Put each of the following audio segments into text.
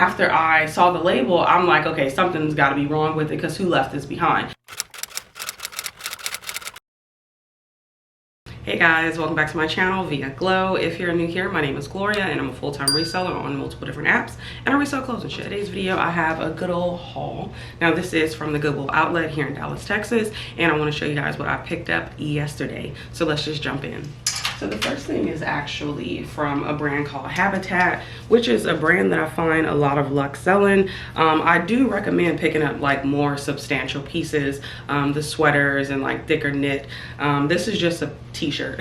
after I saw the label, I'm like, okay, something's got to be wrong with it, because who left this behind? Hey guys, welcome back to my channel via Glow. If you're new here, my name is Gloria and I'm a full-time reseller on multiple different apps, and I resell clothes and shit. Today's video, I have a good old haul. Now this is from the Goodwill Outlet here in Dallas, Texas, and I want to show you guys what I picked up yesterday. So let's just jump in. So the first thing is actually from a brand called 𝕃𝕀ℕ𝕂, which is a brand that I find a lot of luck selling. I do recommend picking up like more substantial pieces, the sweaters and like thicker knit. This is just a t-shirt,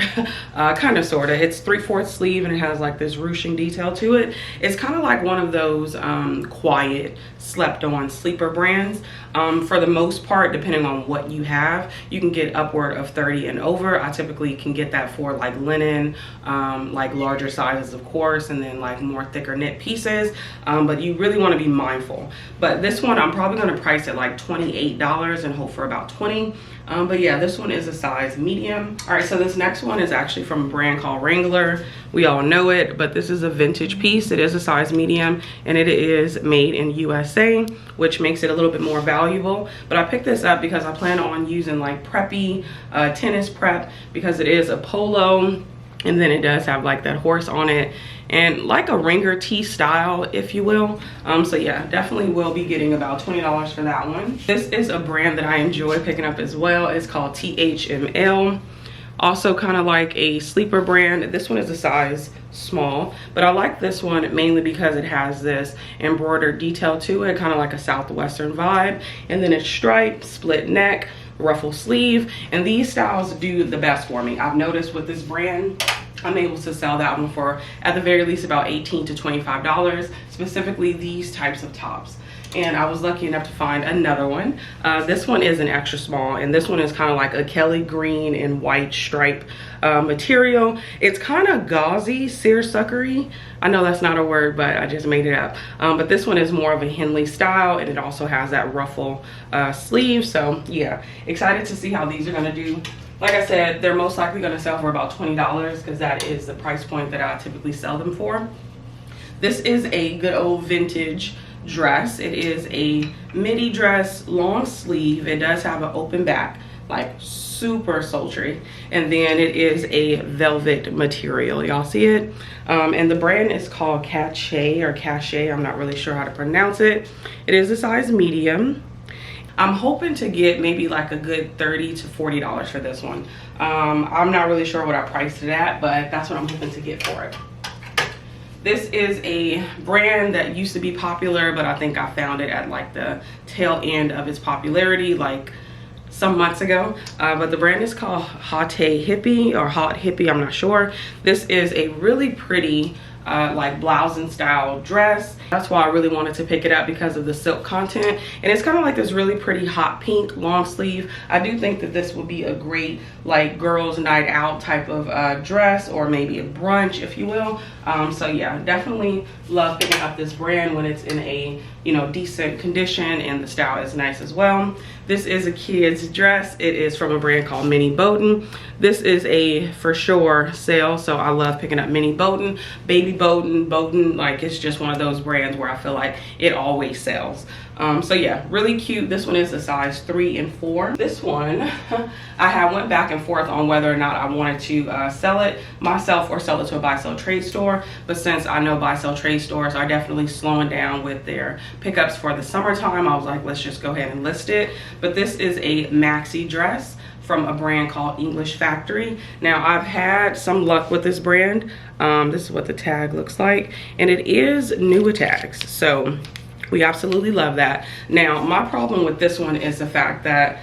kind of sorta. It's 3/4 sleeve and it has like this ruching detail to it. It's kind of like one of those quiet, slept on sleeper brands. For the most part, depending on what you have, you can get upward of 30 and over. I typically can get that for like linen, like larger sizes of course, and then like more thicker knit pieces, but you really want to be mindful. But this one I'm probably going to price it like $28 and hope for about 20. But yeah, this one is a size medium. All right, so this next one is actually from a brand called RESELLER. We all know it, but this is a vintage piece. It is a size medium and it is made in USA, which makes it a little bit more valuable. But I picked this up because I plan on using like preppy, tennis prep, because it is a polo, and then it does have like that horse on it and like a ringer tee style, if you will. So yeah, definitely will be getting about $20 for that one. This is a brand that I enjoy picking up as well. It's called 𝕃𝕊𝕂𝕊. Also kind of like a sleeper brand. This one is a size small, but I like this one mainly because it has this embroidered detail to it, kind of like a southwestern vibe, and then it's striped, split neck, ruffle sleeve, and these styles do the best for me. I've noticed with this brand, I'm able to sell that one for at the very least about $18 to $25, specifically these types of tops. And I was lucky enough to find another one. This one is an extra small, and this one is kind of like a Kelly green and white stripe material. It's kind of gauzy, seersuckery. I know that's not a word, but I just made it up. But this one is more of a Henley style, and it also has that ruffle sleeve. So yeah, excited to see how these are gonna do. Like I said, they're most likely gonna sell for about $20 because that is the price point that I typically sell them for. This is a good old vintage dress. It is a midi dress, long sleeve. It does have an open back, like super sultry, and then it is a velvet material. Y'all see it? And the brand is called Cachet. I'm not really sure how to pronounce it. It is a size medium. I'm hoping to get maybe like a good $30 to $40 for this one. I'm not really sure what I priced it at, but that's what I'm hoping to get for it. This is a brand that used to be popular, but I think I found it at like the tail end of its popularity, like some months ago. But the brand is called Hot Hippie or Hot Hippie, I'm not sure. This is a really pretty like blousing style dress. That's why I really wanted to pick it up, because of the silk content, and it's kind of like this really pretty hot pink long sleeve. I do think that this would be a great like girls night out type of dress, or maybe a brunch, if you will. So yeah, definitely love picking up this brand when it's in a, you know, decent condition and the style is nice as well. This is a kid's dress. It is from a brand called 𝕃𝕀ℕ𝕂𝕊. This is a for sure sale, so I love picking up 𝕃𝕀ℕ𝕂𝕊, baby 𝕃𝕀ℕ𝕃, like it's just one of those brands where I feel like it always sells. So yeah, really cute. This one is a size 3 and 4. This one I went back and forth on whether or not I wanted to sell it myself or sell it to a buy-sell trade store, but since I know buy-sell trade stores are definitely slowing down with their pickups for the summertime, I was like, let's just go ahead and list it. But this is a maxi dress from a brand called English Factory. Now I've had some luck with this brand. This is what the tag looks like, and it is new tags, so we absolutely love that. Now my problem with this one is the fact that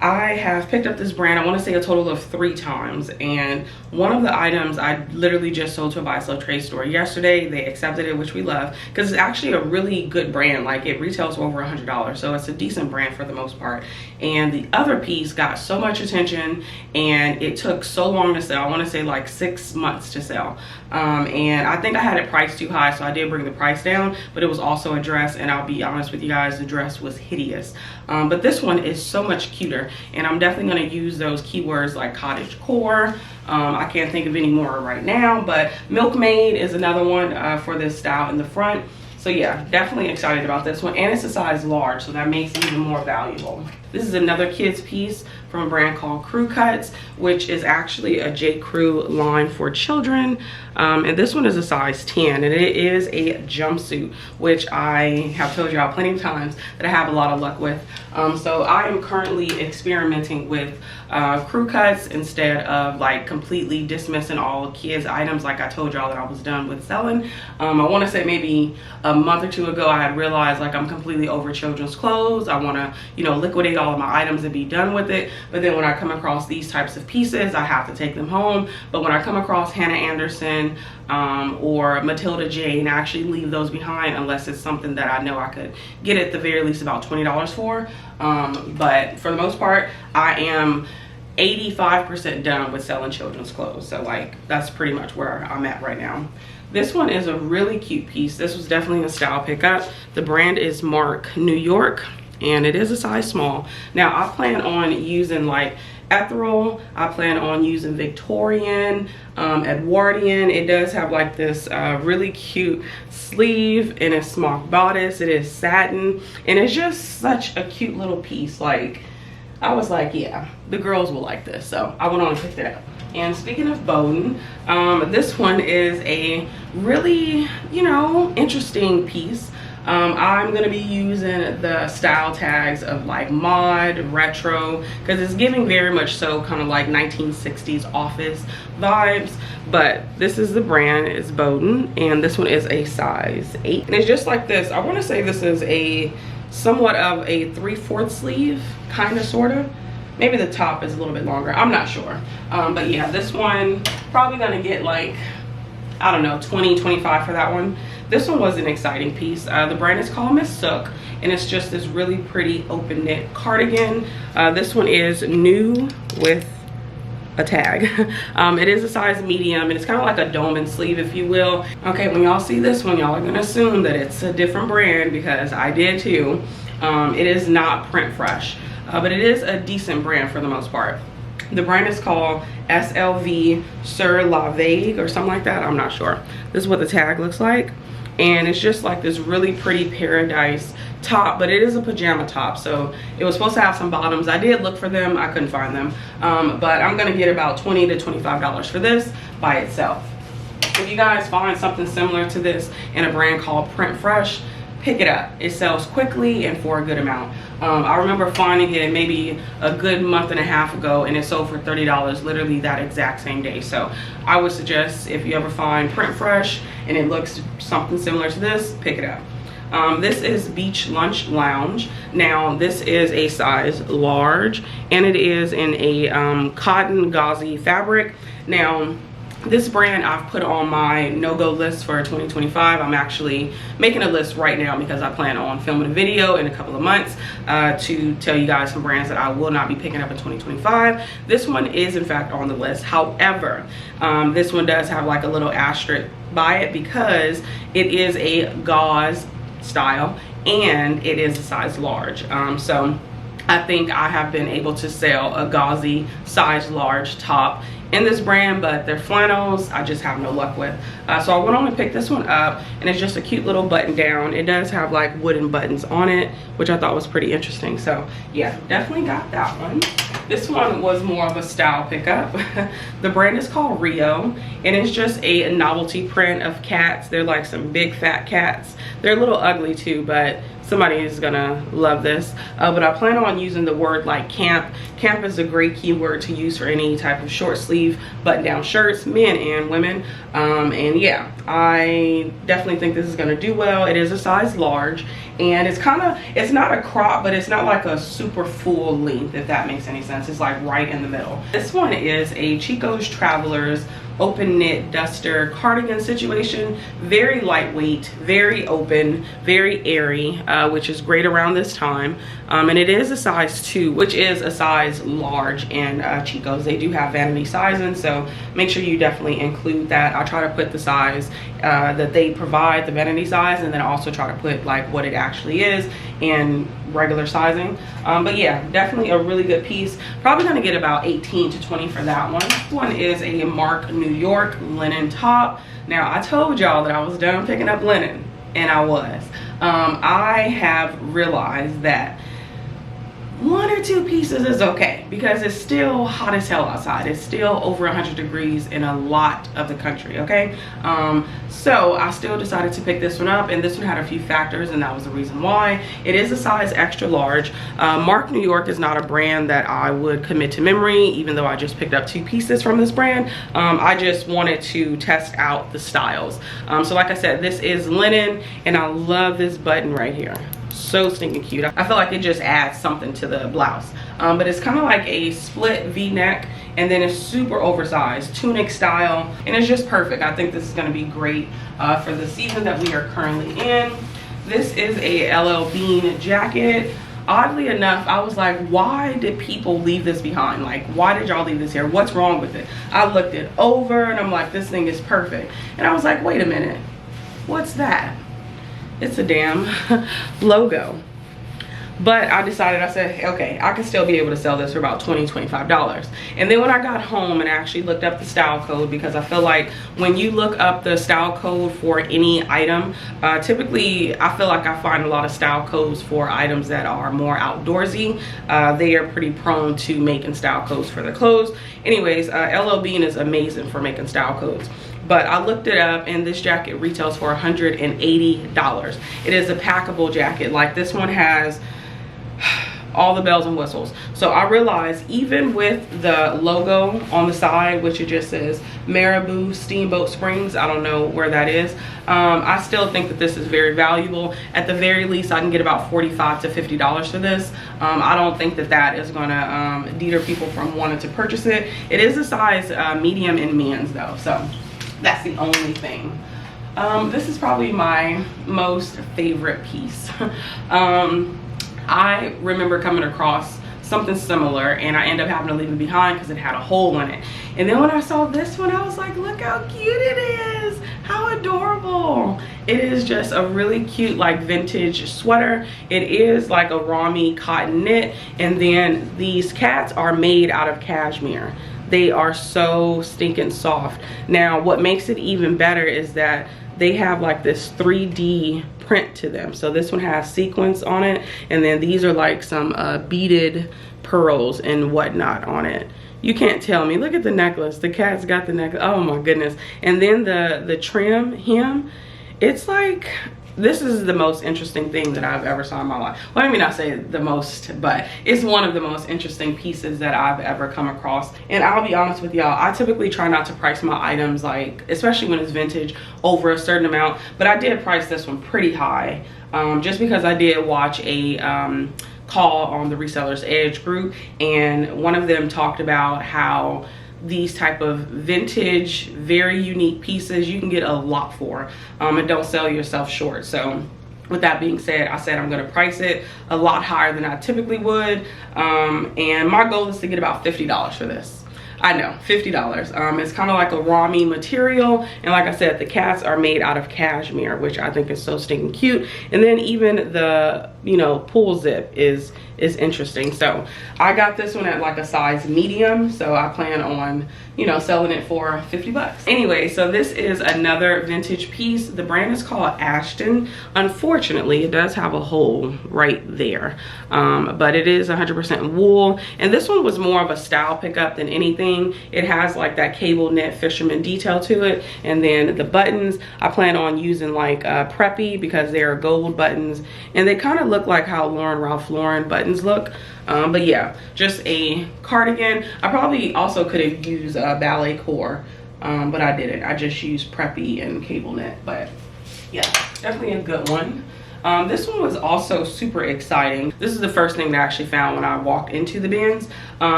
I have picked up this brand, I want to say a total of 3 times, and one of the items I literally just sold to a buy-sell trade store yesterday. They accepted it, which we love, because it's actually a really good brand. Like, it retails for over $100, so it's a decent brand for the most part. And the other piece got so much attention, and it took so long to sell. I want to say like 6 months to sell, and I think I had it priced too high, so I did bring the price down. But it was also a dress, and I'll be honest with you guys, the dress was hideous. But this one is so much cuter, and I'm definitely going to use those keywords like cottage core. I can't think of any more right now, but milkmaid is another one for this style in the front. So So yeah, definitely excited about this one, and it's a size large, so that makes it even more valuable. This is another kids piece from a brand called Crew Cuts, which is actually a J. Crew line for children. And this one is a size 10, and it is a jumpsuit, which I have told y'all plenty of times that I have a lot of luck with. So I am currently experimenting with Crew Cuts instead of like completely dismissing all kids items like I told y'all that I was done with selling. I want to say maybe a month or two ago I had realized like I'm completely over children's clothes. I want to, you know, liquidate all of my items and be done with it. But then when I come across these types of pieces, I have to take them home. But when I come across Hannah Anderson or Matilda Jane, I actually leave those behind unless it's something that I know I could get at the very least about $20 for. But for the most part, I am 85% done with selling children's clothes. So like that's pretty much where I'm at right now. This one is a really cute piece. This was definitely a style pickup. The brand is Mark New York, and it is a size small. Now I plan on using like ethereal, I plan on using Victorian, Edwardian. It does have like this really cute sleeve and a smock bodice. It is satin, and it's just such a cute little piece. Like I was like, yeah, the girls will like this, so I went on and picked it up. And speaking of Bowden, this one is a really, you know, interesting piece. I'm gonna be using the style tags of like mod, retro, because it's giving very much so kind of like 1960s office vibes. But this is the brand, it's Bowden, and this one is a size 8. And it's just like this. I want to say this is a somewhat of a 3/4 sleeve, kind of, sort of. Maybe the top is a little bit longer, I'm not sure. But yeah, this one probably gonna get like, I don't know, 20, 25 for that one. This one was an exciting piece. The brand is called Miss Sook, and it's just this really pretty open knit cardigan. This one is new with a tag. It is a size medium, and it's kind of like a dome and sleeve, if you will. Okay, when y'all see this one, y'all are gonna assume that it's a different brand, because I did too. It is not print fresh, but it is a decent brand for the most part. The brand is called SLV Sur La Vague or something like that, I'm not sure. This is what the tag looks like, and it's just like this really pretty paradise top, but it is a pajama top, so it was supposed to have some bottoms. I did look for them, I couldn't find them, but I'm gonna get about $20 to $25 for this by itself. If you guys find something similar to this in a brand called Print Fresh, pick it up. It sells quickly and for a good amount. I remember finding it maybe a good month and a half ago, and it sold for $30 literally that exact same day. So I would suggest, if you ever find Print Fresh and it looks something similar to this, pick it up. This is Beach Lunch Lounge. Now this is a size large, and it is in a cotton gauzy fabric. Now this brand I've put on my no-go list for 2025. I'm actually making a list right now because I plan on filming a video in a couple of months to tell you guys some brands that I will not be picking up in 2025. This one is in fact on the list. However, this one does have like a little asterisk by it because it is a gauze style and it is a size large. So I think I have been able to sell a gauzy size large top in this brand, but their flannels I just have no luck with. So I went on to pick this one up, and it's just a cute little button down. It does have like wooden buttons on it, which I thought was pretty interesting. So yeah, definitely got that one. This one was more of a style pickup. The brand is called Rio, and it's just a novelty print of cats. They're like some big fat cats. They're a little ugly too, but somebody is gonna love this. But I plan on using the word like camp. Camp is a great keyword to use for any type of short sleeve button down shirts, men and women. And yeah, I definitely think this is gonna do well. It is a size large, and it's kind of, it's not a crop, but it's not like a super full length, if that makes any sense. It's like right in the middle. This one is a Chico's Travelers open knit duster cardigan situation. Very lightweight, very open, very airy, which is great around this time. And it is a size 2, which is a size large in Chico's. They do have vanity sizing, so make sure you definitely include that. I try to put the size that they provide, the vanity size, and then I also try to put like what it actually is in regular sizing. But yeah, definitely a really good piece. Probably gonna get about 18 to 20 for that one. This one is a Mark New York linen top. Now I told y'all that I was done picking up linen, and I was. I have realized that 1 or 2 pieces is okay because it's still hot as hell outside. It's still over 100 degrees in a lot of the country, okay? So I still decided to pick this one up, and this one had a few factors, and that was the reason why. It is a size extra large. Mark New York is not a brand that I would commit to memory, even though I just picked up 2 pieces from this brand. I just wanted to test out the styles. So like I said, this is linen, and I love this button right here. So stinking cute. I feel like it just adds something to the blouse. But it's kind of like a split v-neck, and then it's super oversized tunic style, and it's just perfect. I think this is going to be great for the season that we are currently in. This is a LL Bean jacket. Oddly enough, I was like, why did people leave this behind? Like, why did y'all leave this here? What's wrong with it? I looked it over and I'm like, this thing is perfect. And I was like, wait a minute, what's that? It's a damn logo. But I decided, I said, okay, I can still be able to sell this for about $20, $25. And then when I got home and actually looked up the style code, because I feel like when you look up the style code for any item, typically I feel like I find a lot of style codes for items that are more outdoorsy. They are pretty prone to making style codes for their clothes. Anyways, LL Bean is amazing for making style codes. But I looked it up, and this jacket retails for $180. It is a packable jacket. Like, this one has all the bells and whistles. So I realized even with the logo on the side, which it just says Marabou Steamboat Springs, I don't know where that is, I still think that this is very valuable. At the very least, I can get about $45 to $50 for this. I don't think that that is gonna deter people from wanting to purchase it. It is a size medium in men's though, so that's the only thing. This is probably my most favorite piece. I remember coming across something similar, and I ended up having to leave it behind because it had a hole in it. And then when I saw this one, I was like, look how cute it is. How adorable. It is just a really cute, like, vintage sweater. It is like a Rami cotton knit, and then these cats are made out of cashmere. They are so stinking soft. Now, what makes it even better is that they have like this 3D print to them. So this one has sequins on it, and then these are like some beaded pearls and whatnot on it. You can't tell me. Look at the necklace. The cat's got the necklace. Oh my goodness. And then the trim hem, it's like, this is the most interesting thing that I've ever saw in my life. Well, I mean, I say the most, but it's one of the most interesting pieces that I've ever come across. And I'll be honest with y'all, I typically try not to price my items, like, especially when it's vintage, over a certain amount. But I did price this one pretty high, just because I did watch a call on the Resellers Edge group, and one of them talked about how these type of vintage, very unique pieces you can get a lot for, and don't sell yourself short. So with that being said, I said I'm going to price it a lot higher than I typically would, and my goal is to get about $50 for this. I know, $50. It's kind of like a Rami material, and like I said, the cats are made out of cashmere, which I think is so stinking cute. And then even the, you know, pull zip is interesting. So I got this one at like a size medium, so I plan on, you know, selling it for 50 bucks. Anyway, so this is another vintage piece. The brand is called Ashton. Unfortunately, it does have a hole right there, but it is 100% wool, and this one was more of a style pickup than anything. It has like that cable knit fisherman detail to it, and then the buttons I plan on using like preppy, because they are gold buttons, and they kind of look like how Ralph Lauren buttons look. But yeah, just a cardigan. I probably also could have used a ballet core, but I didn't. I just used preppy and cable knit. But yeah, definitely a good one. This one was also super exciting. This is the first thing that I actually found when I walked into the bins.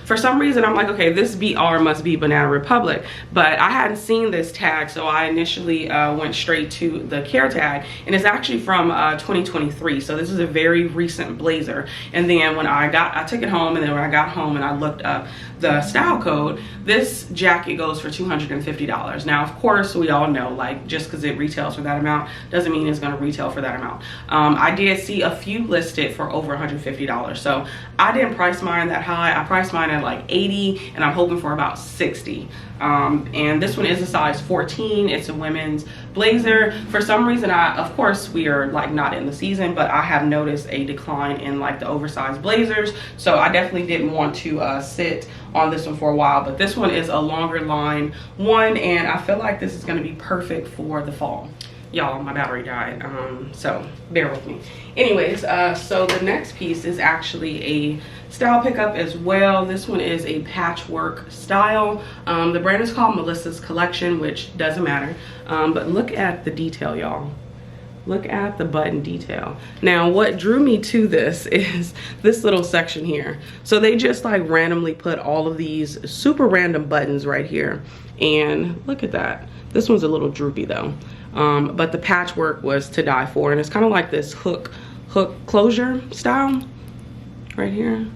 For some reason, I'm like, okay, this BR must be Banana Republic, but I hadn't seen this tag, so I initially went straight to the care tag, and it's actually from 2023, so this is a very recent blazer. And then when I took it home, and then when I got home and I looked up the style code, this jacket goes for $250. Now, of course, we all know, like, just because it retails for that amount doesn't mean it's going to retail for that amount out. I did see a few listed for over $150, so I didn't price mine that high. I priced mine at like 80, and I'm hoping for about 60. And this one is a size 14. It's a women's blazer. For some reason, of course we are like not in the season, but I have noticed a decline in like the oversized blazers, so I definitely didn't want to sit on this one for a while. But this one is a longer line one, and I feel like this is going to be perfect for the fall. Y'all, my battery died, so bear with me. Anyways, so the next piece is actually a style pickup as well. This one is a patchwork style. The brand is called Melissa's Collection, which doesn't matter, but look at the detail, y'all. Look at the button detail. Now, what drew me to this is this little section here. So they just like randomly put all of these super random buttons right here, and look at that. This one's a little droopy though. But the patchwork was to die for, and it's kind of like this hook closure style right here.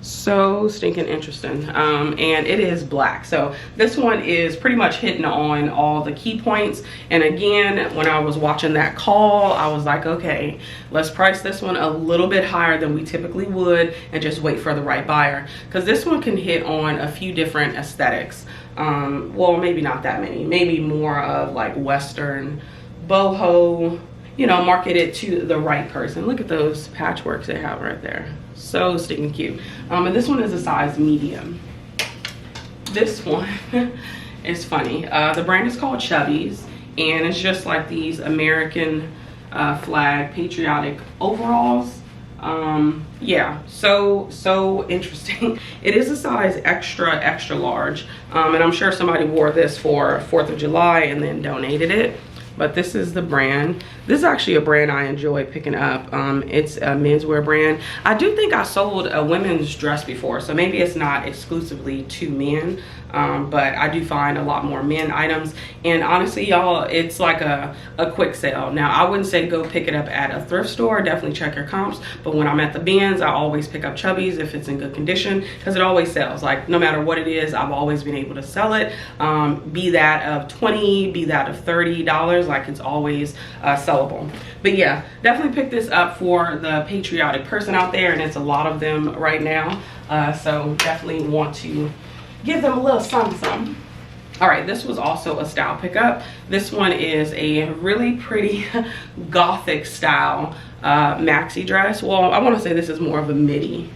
So stinking interesting. And it is black, so this one is pretty much hitting on all the key points. And again, when I was watching that call, I was like, okay, let's price this one a little bit higher than we typically would and just wait for the right buyer, because this one can hit on a few different aesthetics. Well, maybe not that many, maybe more of like Western boho, you know, marketed to the right person. Look at those patchworks they have right there. So stinking cute. And this one is a size medium. This one is funny. The brand is called Chubbies, and it's just like these American flag patriotic overalls. Yeah, so interesting. It is a size extra large, and I'm sure somebody wore this for 4th of July and then donated it. But this is the brand. This is actually a brand I enjoy picking up. It's a menswear brand. I do think I sold a women's dress before, so maybe it's not exclusively to men, but I do find a lot more men items. And honestly, y'all, it's like a quick sale. Now, I wouldn't say go pick it up at a thrift store. Definitely check your comps. But when I'm at the bins, I always pick up Chubbies if it's in good condition, because it always sells. Like, no matter what it is, I've always been able to sell it. Be that of $20, be that of $30. Like, it's always sellable. But yeah, definitely pick this up for the patriotic person out there, and it's a lot of them right now. So definitely want to give them a little something. All right, this was also a style pickup. This one is a really pretty gothic style maxi dress. Well, I want to say this is more of a midi.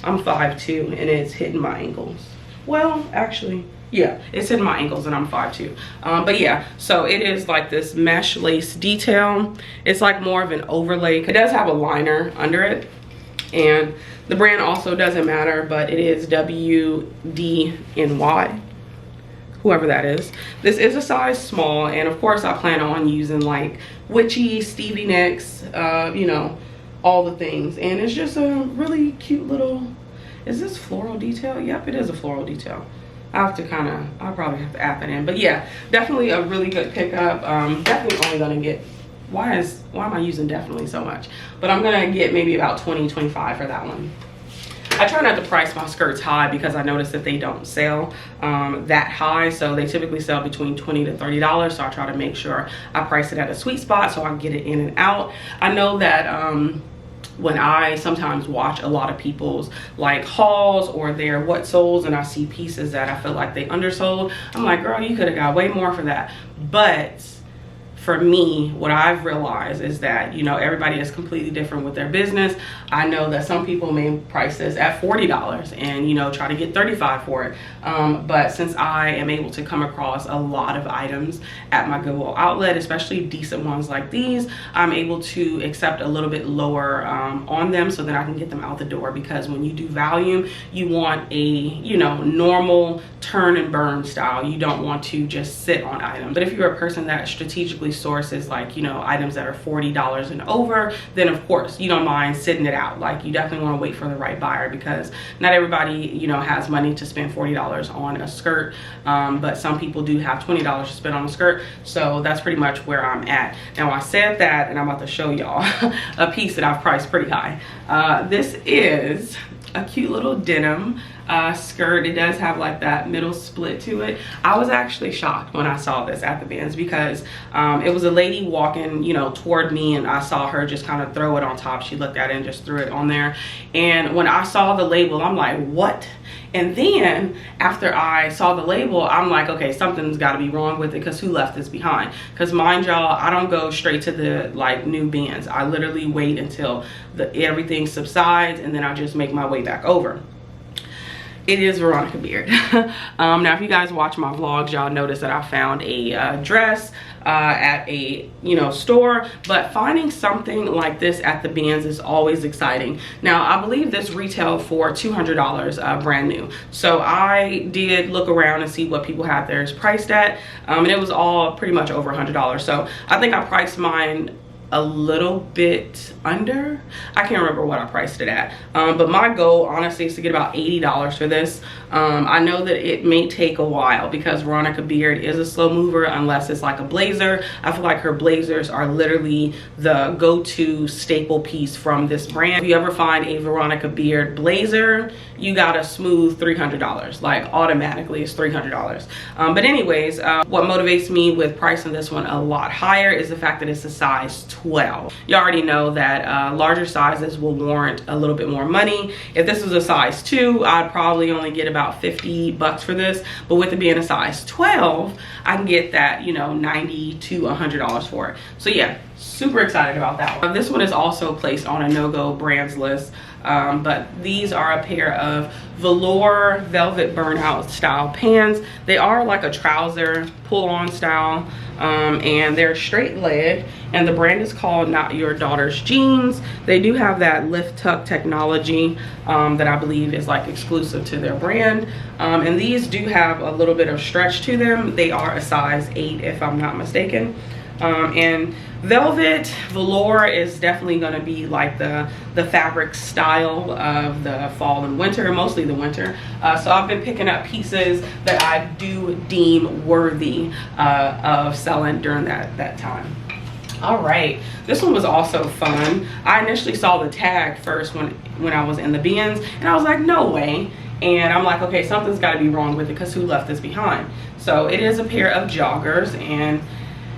I'm 5'2", and it's hitting my ankles. Well, actually, yeah, it's in my ankles, and I'm 5'2". But yeah, so it is like this mesh lace detail. It's like more of an overlay. It does have a liner under it, and the brand also doesn't matter, but it is WDNY, whoever that is. This is a size small, and of course I plan on using like witchy Stevie Nicks, you know, all the things. And it's just a really cute little, is this floral detail? Yep, it is a floral detail. I'll probably have to add that in. But yeah, definitely a really good pickup. Definitely only gonna get, why am I using definitely so much? But I'm gonna get maybe about 20, 25 for that one. I try not to price my skirts high because I notice that they don't sell that high. So they typically sell between $20 to $30. So I try to make sure I price it at a sweet spot so I can get it in and out. I know that when I sometimes watch a lot of people's like hauls or their what solds, and I see pieces that I feel like they undersold, I'm like, girl, you could have got way more for that. But for me, what I've realized is that, you know, everybody is completely different with their business. I know that some people may price this at $40 and, you know, try to get $35 for it. But since I am able to come across a lot of items at my Goodwill outlet, especially decent ones like these, I'm able to accept a little bit lower on them so that I can get them out the door. Because when you do volume, you want a, you know, normal turn and burn style. You don't want to just sit on items. But if you're a person that strategically sources, like, you know, items that are $40 and over, then of course you don't mind sitting it out. Like, you definitely want to wait for the right buyer, because not everybody, you know, has money to spend $40 on a skirt, but some people do have $20 to spend on a skirt. So that's pretty much where I'm at. Now, I said that, and I'm about to show y'all a piece that I've priced pretty high. This is a cute little denim skirt. It does have like that middle split to it. I was actually shocked when I saw this at the bins because it was a lady walking, you know, toward me, and I saw her just kind of throw it on top. She looked at it and just threw it on there. And when I saw the label, I'm like, what? And then after I saw the label, I'm like, okay, something's got to be wrong with it, because who left this behind? Because mind y'all, I don't go straight to the like new bins. I literally wait until everything subsides, and then I just make my way back over. It is Veronica Beard. Now, if you guys watch my vlogs, y'all notice that I found a dress at a, you know, store, but finding something like this at the bins is always exciting. Now, I believe this retailed for $200 brand new. So I did look around and see what people had theirs priced at, and it was all pretty much over $100. So I think I priced mine a little bit under. I can't remember what I priced it at, but my goal honestly is to get about $80 for this. I know that it may take a while because Veronica Beard is a slow mover unless it's like a blazer. I feel like her blazers are literally the go-to staple piece from this brand. If you ever find a Veronica Beard blazer, you got a smooth $300. Like automatically it's $300. But anyways, what motivates me with pricing this one a lot higher is the fact that it's a size 12. You already know that larger sizes will warrant a little bit more money. If this was a size 2, I'd probably only get about 50 bucks for this, but with it being a size 12, I can get that, you know, $90 to $100 for it. So yeah, super excited about that one. This one is also placed on a no-go brands list, but these are a pair of velour velvet burnout style pants. They are like a trouser pull-on style, and they're straight leg, and the brand is called Not Your Daughter's Jeans. They do have that lift tuck technology that I believe is like exclusive to their brand, and these do have a little bit of stretch to them. They are a size 8 if I'm not mistaken. And velvet velour is definitely going to be like the fabric style of the fall and winter, mostly the winter. So I've been picking up pieces that I do deem worthy of selling during that time. All right, this one was also fun. I initially saw the tag first when I was in the bins, and I was like, no way. And I'm like, okay, something's got to be wrong with it, because who left this behind? So it is a pair of joggers, and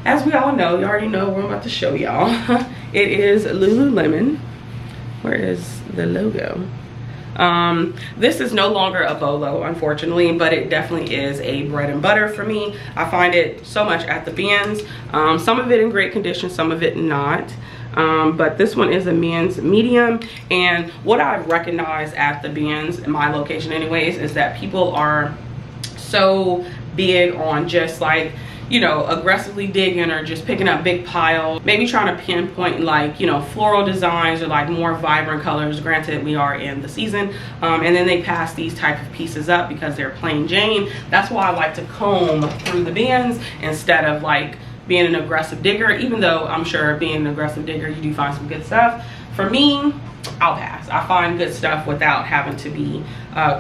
as we all know, you already know what I'm about to show y'all. It is Lululemon. Where is the logo? This is no longer a bolo, unfortunately, but it definitely is a bread and butter for me. I find it so much at the bins. Some of it in great condition, some of it not. But this one is a men's medium, and what I recognize at the bins, in my location anyways, is that people are so big on just like, you know, aggressively digging or just picking up big piles, maybe trying to pinpoint like, you know, floral designs or like more vibrant colors. Granted, we are in the season, and then they pass these type of pieces up because they're plain Jane. That's why I like to comb through the bins instead of like being an aggressive digger, even though I'm sure being an aggressive digger, you do find some good stuff. For me, I'll pass. I find good stuff without having to be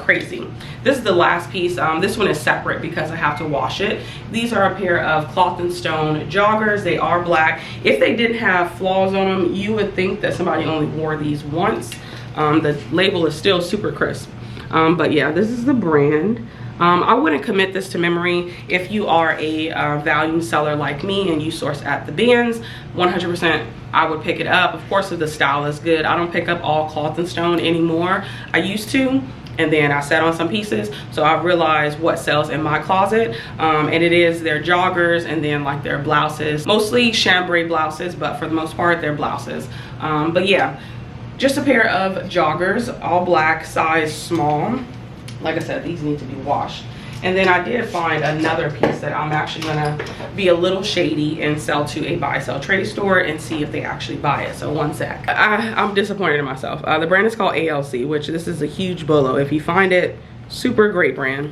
crazy. This is the last piece. This one is separate because I have to wash it. These are a pair of Cloth and Stone joggers. They are black. If they didn't have flaws on them, you would think that somebody only wore these once. The label is still super crisp. But yeah, this is the brand. I wouldn't commit this to memory. If you are a value seller like me and you source at the bins, 100% I would pick it up. Of course, if the style is good. I don't pick up all Cloth and Stone anymore. I used to, and then I sat on some pieces, so I realized what sells in my closet, and it is their joggers and then like their blouses, mostly chambray blouses, but for the most part they're blouses. But yeah, just a pair of joggers, all black, size small. Like I said, these need to be washed. And then I did find another piece that I'm actually gonna be a little shady and sell to a buy sell trade store and see if they actually buy it. So one sec. I'm disappointed in myself. The brand is called ALC, which this is a huge bolo. If you find it, super great brand.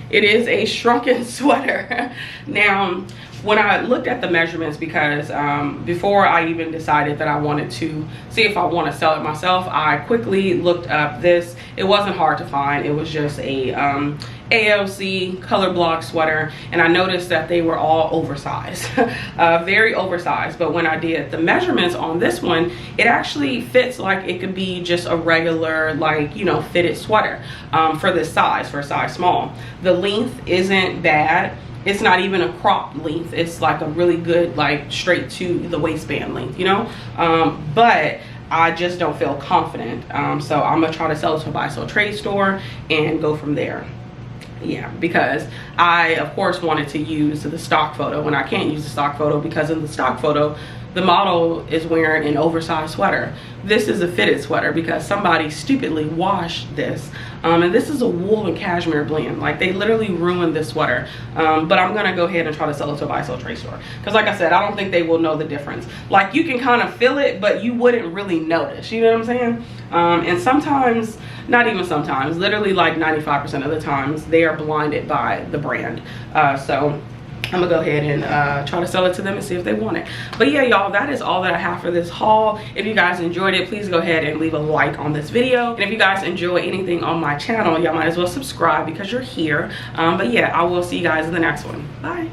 It is a shrunken sweater. Now, when I looked at the measurements, because before I even decided that I wanted to see if I want to sell it myself, I quickly looked up this. It wasn't hard to find. It was just a AOC color block sweater, and I noticed that they were all oversized, very oversized. But when I did the measurements on this one, it actually fits like it could be just a regular, like, you know, fitted sweater for this size, for a size small. The length isn't bad. It's not even a cropped length. It's like a really good, like, straight to the waistband length, you know. But I just don't feel confident, so I'm gonna try to sell it to a buy sell trade store and go from there. Yeah, because I of course wanted to use the stock photo, and I can't use the stock photo because in the stock photo the model is wearing an oversized sweater. This is a fitted sweater because somebody stupidly washed this, and this is a wool and cashmere blend. Like, they literally ruined this sweater. But I'm gonna go ahead and try to sell it to a buy sell trade store, because like I said, I don't think they will know the difference. Like, you can kind of feel it, but you wouldn't really notice, you know what I'm saying? And sometimes, not even sometimes, literally like 95% of the times, they are blinded by the brand. So I'm gonna go ahead and try to sell it to them and see if they want it. But yeah, y'all, that is all that I have for this haul. If you guys enjoyed it, please go ahead and leave a like on this video. And if you guys enjoy anything on my channel, y'all might as well subscribe because you're here. But yeah, I will see you guys in the next one. Bye.